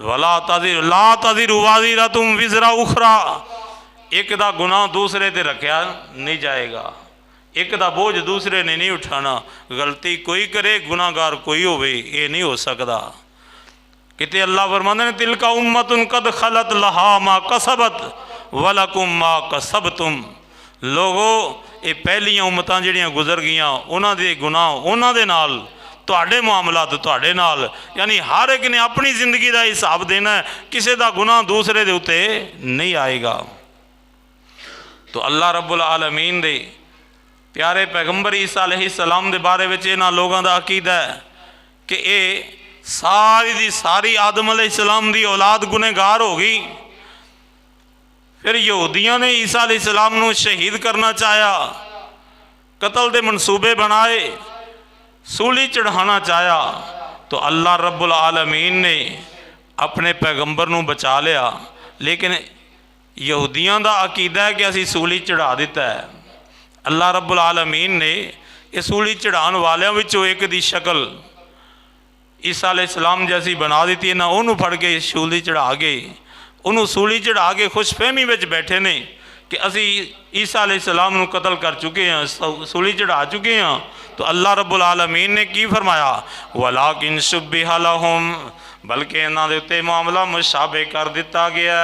वला ताज़िर ला ताज़िर वाज़िरतुम विज़रा उखरा, एक दा गुनाह दूसरे ते रखा नहीं जाएगा, एक दा बोझ दूसरे ने नहीं उठाना। गलती कोई करे गुनाहगार कोई होवे, ये नहीं हो सकता। किते अल्लाह फरमांदे ने तिलका उम्मतुन कद खलत लहा मा कसबत वलकुम मा कसबतुम, लोगो ये पहलियां उम्मतां जिहड़ियां गुजर गईयां उन्हां दे गुनाह उन्हां दे नाल, तुहाडे मामला तो तुहाडे नाल, यानी हर एक ने अपनी जिंदगी का हिसाब देना है, किसी का गुनाह दूसरे दे उत्ते नहीं आएगा। तो अल्लाह रब्बुल आलमीन दे प्यारे पैगंबर ईसा अलैहिस्सलाम दे बारे में इन्हां लोगों का अकीदा है कि ये सारी दी सारी आदम अलैहिस्सलाम की औलाद गुनहगार हो गई। फिर यहूदियों ने ईसा अलैहिस्सलाम नूं शहीद करना चाहा, कतल के मनसूबे बनाए, सूली चढ़ाना चाहा, तो अल्लाह रब्बुल आलमीन ने अपने पैगंबर नूं बचा लिया। लेकिन यहूदियों का अकीदा है कि असी सूली चढ़ा दिता है। अल्लाह रब्बुल आलमीन ने इस सूली चढ़ाने वालों विचों एक दी शक्ल ईसा अलैहिस्सलाम जैसी बना दी इन्हें उन्होंने फड़ के सूली चढ़ा के उन्होंने सूली चढ़ा के खुशफहमी में बैठे ने कि असी ईसा अलैहिस्सलाम को कतल कर चुके हैं, सूली चढ़ा चुके हैं। तो अल्लाह रब्बुल आलमीन ने की फरमाया, वलाकिन शुब्बिहा लहुम, बल्कि इन्हों के उत्ते मामला मुशाबे कर दिता गया,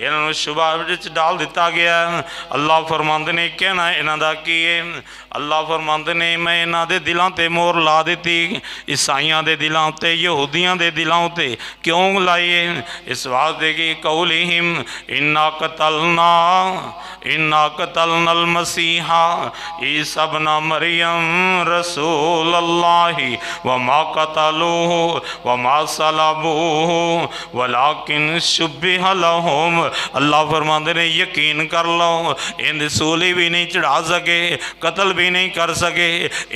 इन्हों शुबा डाल दिता गया। अल्लाह फरमांदे ने कहना इन्हों का की है, अल्लाह फरमांदे ने मैं इन्हों के दिलों ते मोहर ला दी, ईसाइयों के दिलों उत्ते यहूदियों के दिलों उत्ते। क्यों लाइए? इस वास्ते कि कौलिहिम इन्ना कतलनल मसीहा ईसा इब्न मरियम रसूल अल्लाहि व मा कतलूहु व मा सलबूहु वलाकिन शुब्बिहा लहुम। अल्लाह फरमाते ने यकीन कर लो, इन सूली भी नहीं चढ़ा सके, कतल भी नहीं कर सके।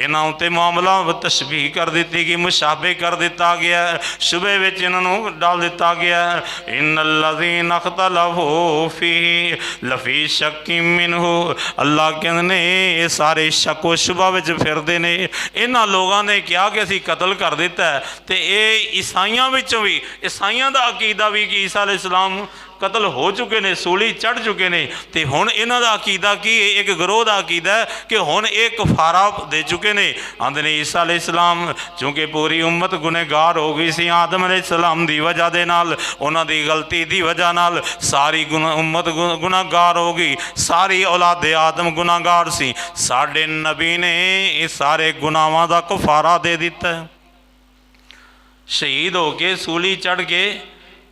इन्हों उत्ते मामला तशबीह कर दी गई, मुशाबे कर दिता गया, शुबे विच इन्हों डाल दिता गया। इन्नल्लज़ीना इख्तलफू फीही लफ़ी शक्किन मिन्हु। अल्लाह कहते ने ये सारे शक व शुबा विच फिरदे ने। इन्हां लोगों ने क्या कि असीं कतल कर दिता है, तो ये ईसाइयों विचों भी, ईसाइयों का अकीदा भी कि ईसा अलैहिस्सलाम कतल हो चुके ने, सूली चढ़ चुके ने। तो हुण इन्हां दा अकीदा की, एक गिरोह का अकीदा है कि हुण एक कफारा दे चुके ने। आंदे ने ईसा अलैहिस्सलाम चूँकि पूरी उम्मत गुनहगार हो गई सी आदम अलैहिस्सलाम की वजह दे नाल, उन्हां दी गलती की वजह नाल सारी उम्मत गुनहगार हो गई, सारी औलादे आदम गुनहगार सी। साडे नबी ने इस सारे गुनाहां दा कफारा दे दिता, शहीद हो के सूली चढ़ के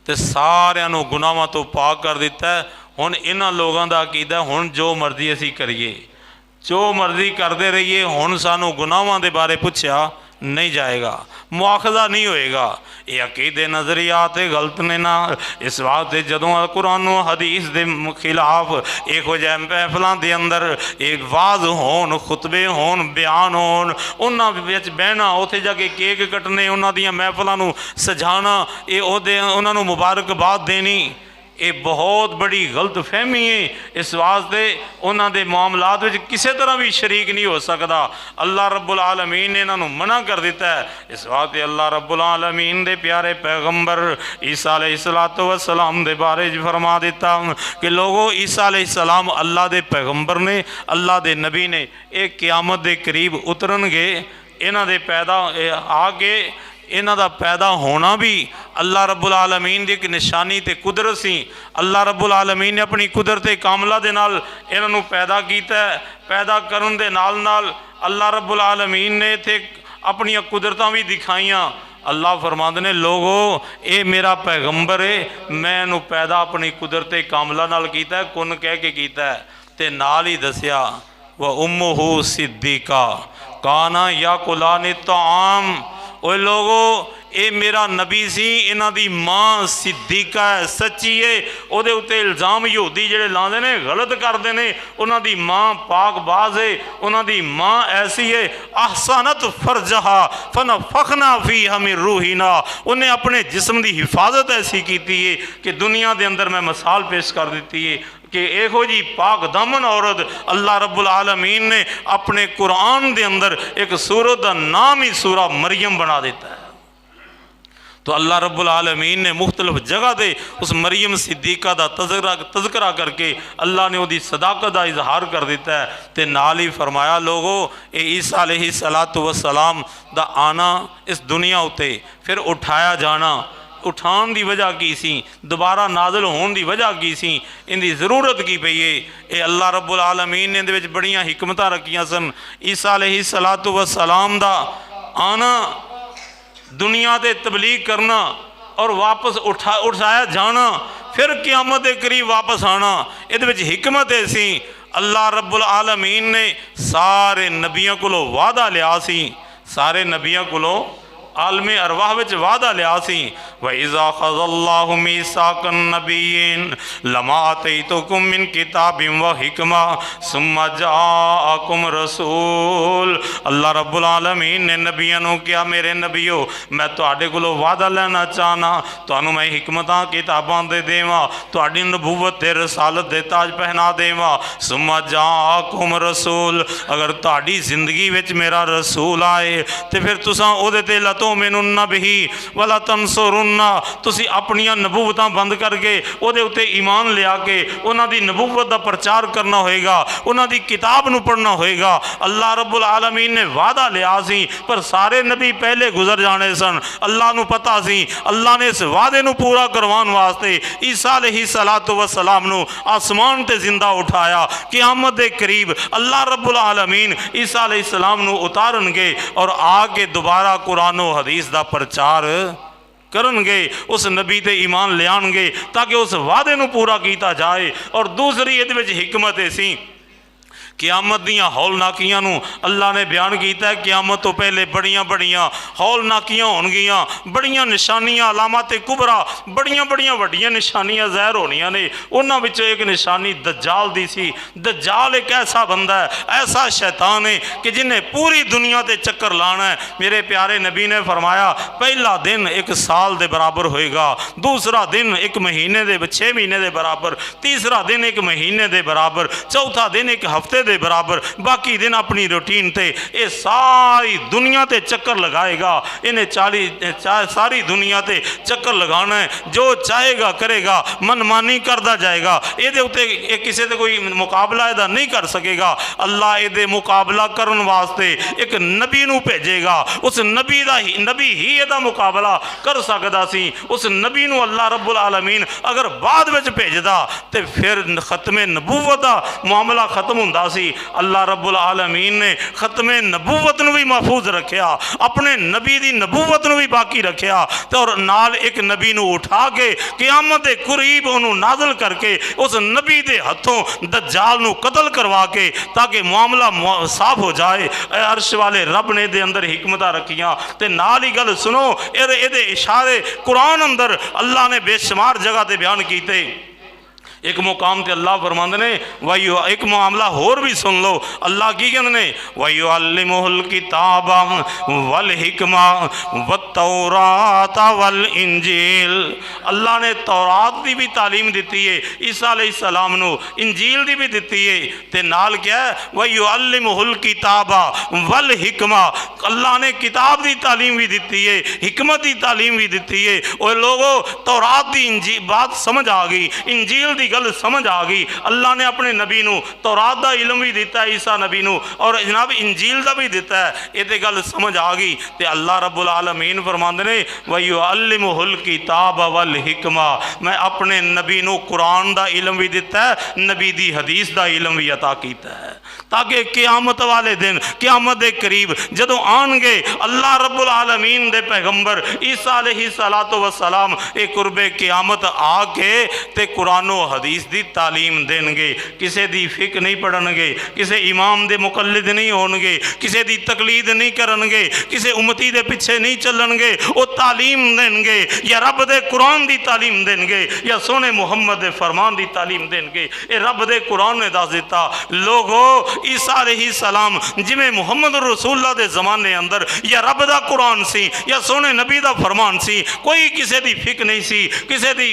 तो सारिਆਂ ਨੂੰ गुनाहां तो पाक कर दिता है। हुण इन्हां लोगों का अकीदा हुण जो मर्जी असी करिए, जो मर्जी करते रहिए, हुण सानू गुनाहां के बारे पूछा नहीं जाएगा, मुआखजा नहीं होएगा। ये अकीदे नज़रियात गलत ने ना। इस वास्ते जदों कुरान हदीस के खिलाफ इहो जिहे महफलों के अंदर एक वाज होन, खुतबे होन, बयान होन, उन्हां विच बहना, उत्थे जाके केक कटने, उन्हां दियां महफलों नूं सजाना, ये उन्हां नूं मुबारकबाद देनी, ये बहुत बड़ी गलत फहमी है। इस वास्ते उन्होंने मामलात में किसी तरह भी शरीक नहीं हो सकता। अल्लाह रब्बुल आलमीन ने इन्हों मना कर दिता है। इस वास्ते अल्लाह रब्बुल आलमीन दे प्यारे पैगंबर ईसा अलैहिस्सलातु वस्सलाम दे बारे फरमा दिता कि लोगों ईसा अलैहिस्सलाम अल्लाह दे पैगंबर ने, अल्लाह दे नबी ने। एक क़यामत दे करीब उतरनगे, इन्हां दे पैदा आके इन्हां दा पैदा होना भी अल्लाह रब्बुल आलमीन की एक निशानी ते कुदरत सी। अल्लाह रब्बुल आलमीन ने अपनी कुदरत कामला दे नाल इन्हां नूं पैदा कीता है। पैदा करन दे नाल नाल अल्लाह रब्बुल आलमीन ने इत्थे अपनियां कुदरतां भी दिखाइयां। अल्लाह फरमांदे ने लोगो ये मेरा पैगंबर है, मैं इहनूं पैदा अपनी कुदरत कामला नाल कीता है, कुन कह के कीता है। ते नाल ही दसिया व उम्मुहु सिद्दीका काना याकुलानि तआम। ओए लोगो ये मेरा नबी सी, इन्हां दी मां सिद्दीका है, सच्ची है। उहदे उत्ते इल्ज़ाम यहूदी जिहड़े लांदे ने, गलत करते हैं। उन्हां दी मां पाकबाज है, उन्हां दी मां ऐसी है अहसनत फरजहा फनफखना फीहा मिन रूहिना। उन्हें अपने जिस्म की हिफाजत ऐसी की है कि दुनिया के अंदर मैं मिसाल पेश कर दी है कि इहो जी पाक दामन औरत अल्लाह रब्बुल आलमीन ने अपने कुरान के अंदर एक सूरत का नाम ही सूरा मरियम बना देता है। तो अल्लाह रब्बुल आलमीन ने मुख्तलिफ जगह पे उस मरियम सिद्दीका का तज़करा करके अल्लाह ने उसकी सदाकत का इजहार कर दिता है। तो नाल ही फरमाया लोगो ये ईसा अलैहिस्सलातु वस्सलाम दा आना इस दुनिया उत्ते, फिर उठाया जाना, उठान की वजह की सी, दोबारा नाज़िल होने की वजह की सी, इनकी ज़रूरत की पई है। ये अल्लाह रब्बुल आलमीन ने इहदे विच बड़ियां हिकमतां रखियां सन। ईसा अलैहिस्सलातु वस्सलाम दा आना, दुनिया ते तबलीग करना और वापस उठाया जाना, फिर क़यामत के करीब वापस आना, इहदे विच हिकमत ऐसी अल्लाह रब्बुल आलमीन ने सारे नबियों को वादा लिया सी, सारे नबियों को आलमे अरवाह विच वादा लिया सी। व इज़ा ख़ज़ल्लाहु मीसाक़न नबिय्यीन लमा आतैतुकुम मिन किताबिन व हिकमा सुम्मा जाअकुम रसूल। अल्लाह रब्बुल आलमीन ने नबियों को क्या, मेरे नबियो मैं तुहाडे कोलों वादा लेना चाहना, तुहानू मैं हिकमतां किताबां दे देवां, तुहाडी नबूवत ते रसालत दे ताज पहना देवां। सुम्मा जाअकुम रसूल, अगर तुहाडी जिंदगी विच मेरा रसूल आए तो फिर तुसां उहदे ते लतुमिनुन्ना बिही वला तंसुरुन्ना, तुसी अपनियां नबूवतां बंद करके उहदे उत्ते ईमान लिया के उन्हां दी नबूवत दा प्रचार करना होएगा, उन्हां दी किताब नू पढ़ना होएगा। अल्लाह रब्बुल आलमीन ने वादा लिया सी, पर सारे नबी पहले गुजर जाने सन। अल्लाह नू पता सी, अल्लाह ने इस वादे नू पूरा करवाउण वास्ते ईसा अलैहिस्सलातु वस्सलाम नू आसमान ते जिंदा उठाया। क़यामत दे करीब अल्लाह रब्बुल आलमीन ईसा अलैहिस्सलाम नू उतारनगे और आके दोबारा कुरान और हदीस दा प्रचार करनगे, उस नबी ते ईमान लियानगे ताकि उस वादे नू पूरा किया जाए। और दूसरी इहदे विच हिकमत सी, क़यामत दियाँ हौलनाकियां नू अल्लाह ने बयान किया है। क़यामत तो पहले बड़ियां बड़ियां हौलनाकियां होणगियां, बड़ियां निशानियां अलामत कुबरा, बड़ियां बड़ियां वड्डियां निशानियां ज़ाहिर होनियां ने। उन्हां विचों एक निशानी दज्जाल दी सी। दज्जाल एक ऐसा बंदा है, ऐसा शैतान है कि जिन्हें पूरी दुनिया ते चक्कर लाना है। मेरे प्यारे नबी ने फरमाया पहला दिन एक साल दे बराबर होएगा, दूसरा दिन एक महीने दे 6 महीने दे बराबर, तीसरा दिन एक महीने दे बराबर, चौथा दिन एक हफ्ते दे बराबर, बाकी दिन अपनी रूटीन ते ये सारी दुनिया ते चक्कर लगाएगा। इन्हें सारी दुनिया ते चक्कर लगाना है, जो चाहेगा करेगा, मनमानी करता जाएगा। ये उत्ते किसी से कोई मुकाबला इहदा नहीं कर सकेगा। अल्लाह ये मुकाबला करने वास्ते एक नबी नू भेजेगा, उस नबी ही इहदा मुकाबला कर सकदा सी। उस नबी नू अल्लाह रब्बुल आलमीन अगर बाद विच भेजदा तो फिर खत्मे नबूवत दा मामला खत्म हुंदा सी। अल्लाह रब्बुल आलमीन ने खत्मे नबूवत नू भी महफूज रखिया, अपने नबी दी नबूवत नू भी बाकी रखिया, तो और नाल एक नबी नू उठा के क़यामत दे करीब उन्होंने नाज़िल करके उस नबी दे हथों दज्जाल नू कतल करवा के ताकि मामला साफ हो जाए। अर्श वाले रब ने दे अंदर हिकमतां रखियां। ते नाल ही गल सुनो, ये इशारे कुरान अंदर अल्लाह ने बेशुमार जगह ते बयान कीते। एक मुकाम ते अल्लाह फरमांदे ने वायु, एक मामला होर भी सुन लो, अल्लाह की कहते ने वयुअल्लिमुहुल किताबा वल हिकमा वत्तौरात वल इंजील। अल्लाह ने तौरात की भी तालीम दी है, ईसा अलैहिस्सलाम नू इंजील की भी दी है। ते नाल क्या है वयुअल्लिमुहुल किताबा वल हिकमा, अल्लाह ने किताब की तालीम भी दी है, हिकमत की तालीम भी दी है। और लोगों तौरात की इंजील बात समझ आ गई, इंजील की गल समझ आ गई। अल्लाह ने अपने नबी नू तौरात दा इल्म भी दिता है, ईसा नबी नू, और जनाब इंजील दा भी दिता है। ये गल समझ आ गई तो अल्लाह रब्बुल आलमीन फरमांदे ने वयुअल्लिमुहुल किताब वल हिकमा, मैं अपने नबी नू कुरान दा इल्म भी दिता है, नबी दी हदीस दा इल्म भी अता कीता है, ताकि क़यामत वाले दिन क़यामत के करीब जदों आएंगे अल्लाह रब्बुल आलमीन दे पैगंबर ईसा अलैहिस्सलातु वस्सलाम ये कुर्बे क़यामत आके ते कुरान और हदीस की तालीम देंगे। किसी की फिक नहीं पढ़नगे, किसी इमाम दे मुकल्लिद नहीं होणगे, किसी की तकलीद नहीं करनगे, किसी उम्मती दे पिछे नहीं चलणगे। वो तालीम देंगे या रब दे कुरान की तालीम देंगे या सोने मुहम्मद दे फरमान की तालीम देंगे। ये रब दे कुरान ने दस दिता। लोगो ईसा अलैहिस्सलाम जिमें मुहम्मद रसूलुल्लाह दे ज़माने अंदर या रब दा कुरान सी या सोने नबी दा फरमान सी, कोई किसी की फिक नहीं सी, किसी की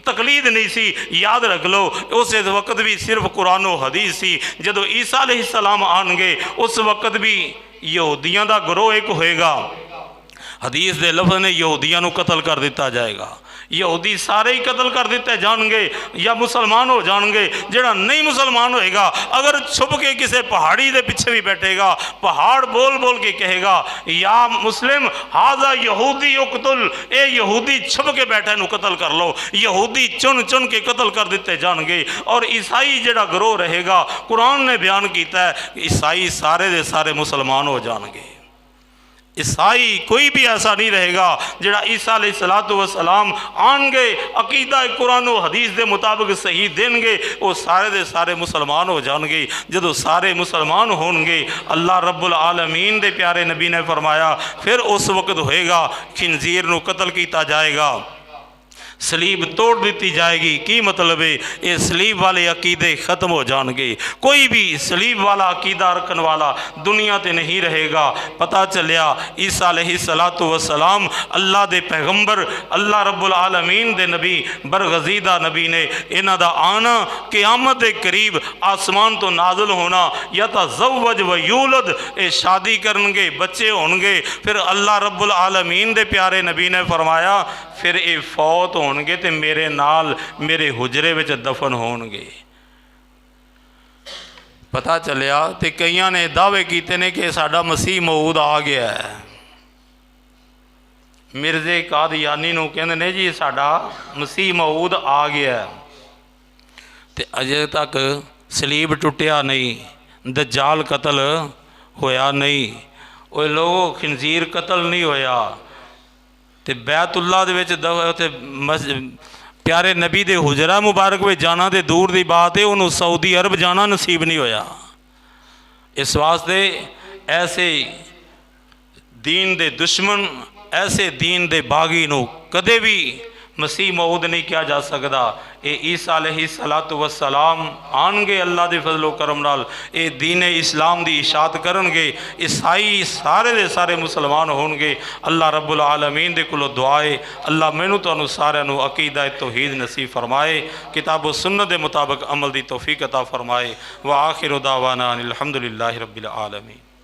तकलीद नहीं सी। याद रख लो उस वक्त भी सिर्फ कुरान और हदीस सी। जदों ईसा अलैहिस्सलाम आएंगे उस वक्त भी यहूदियों का गिरोह एक होएगा। हदीस के लफ्ज़ ने यहूदियों को कतल कर दिता जाएगा, यहूदी सारे ही कतल कर दिते जाएंगे या मुसलमान हो जाएंगे। जिहड़ा नहीं मुसलमान होएगा अगर छुप के किसी पहाड़ी के पिछे भी बैठेगा, पहाड़ बोल बोल के कहेगा या मुस्लिम हाजा यहूदी उकतुल, ए यहूदी छुप के बैठे नू कतल कर लो। यहूदी चुन चुन के कतल कर दिते जाएंगे। और ईसाई जिहड़ा गिरोह रहेगा, कुरान ने बयान किया है ईसाई सारे दे सारे मुसलमान हो जाएंगे। ईसाई कोई भी ऐसा नहीं रहेगा जिहड़ा ईसा अलैहिस्सलातु वस्सलाम आएंगे अकीदा कुरान और हदीस के मुताबिक सही देंगे, वो सारे दे सारे मुसलमान हो जाएंगे। जदों सारे मुसलमान होंगे, अल्लाह रब्बुल आलमीन दे प्यारे नबी ने फरमाया फिर उस वक्त होएगा खिंजीर नूं कतल किया जाएगा, सलीब तोड़ दी जाएगी। की मतलब है, ये सलीब वाले अकीदे ख़त्म हो जाएंगे। कोई भी सलीब वाला अकीदा रखने वाला दुनिया ते नहीं रहेगा। पता चलिया ईसा अलैहिस्सलातु वस्सलाम अल्लाह दे पैगंबर, अल्लाह रब्बुल आलमीन दे नबी, बरगज़ीदा नबी ने इन्हां दा आना क़यामत के करीब आसमान तो नाज़िल होना, या तज़व्वज व यूलद, ये शादी करनगे, बच्चे होंगे। फिर अल्लाह रब्बुल आलमीन दे प्यारे नबी ने फरमाया फिर ये फौत होणगे ते मेरे नाल मेरे हुजरे विच दफन होणगे। पता चलिया ते कईयां ने दावे कीते ने कि साडा मसीह मऊद आ गया है। मिर्जे कादियानी नूं कहंदे ने जी साडा मसीह मऊद आ गया है, ते अजे तक सलीब टुटिया नहीं, दज्जाल कतल होया नहीं, वो लोगों खिंजीर कतल नहीं होया, ते बैतुल्ला दे विच उत्थे प्यारे नबी दे हुजरा मुबारक में जाना तो दूर की बात है, उन्होंने सऊदी अरब जाना नसीब नहीं होया। इस वास्ते ऐसे दीन दे दुश्मन, ऐसे दीन दे बागी नूं कदे भी मसीह मऊद नहीं किया जा सकता। ये ईसा अलैहिस्सलातु वस्सलाम आएंगे अल्लाह के फजलो करम नाल, ये दीन इस्लाम की इशात करनगे, ईसाई सारे दे सारे मुसलमान होंगे। अल्लाह रब्बुल आलमीन दे कोलों दुआ है अल्लाह मैनू तुहानू सारिआं नू अकीदा तौहीद नसीब फरमाए, किताब सुन्नत के मुताबिक अमल की तौफीक अता फरमाए। व आखिरु दावाना अनिल हम्दुलिल्लाहि रब्बिल आलमीन।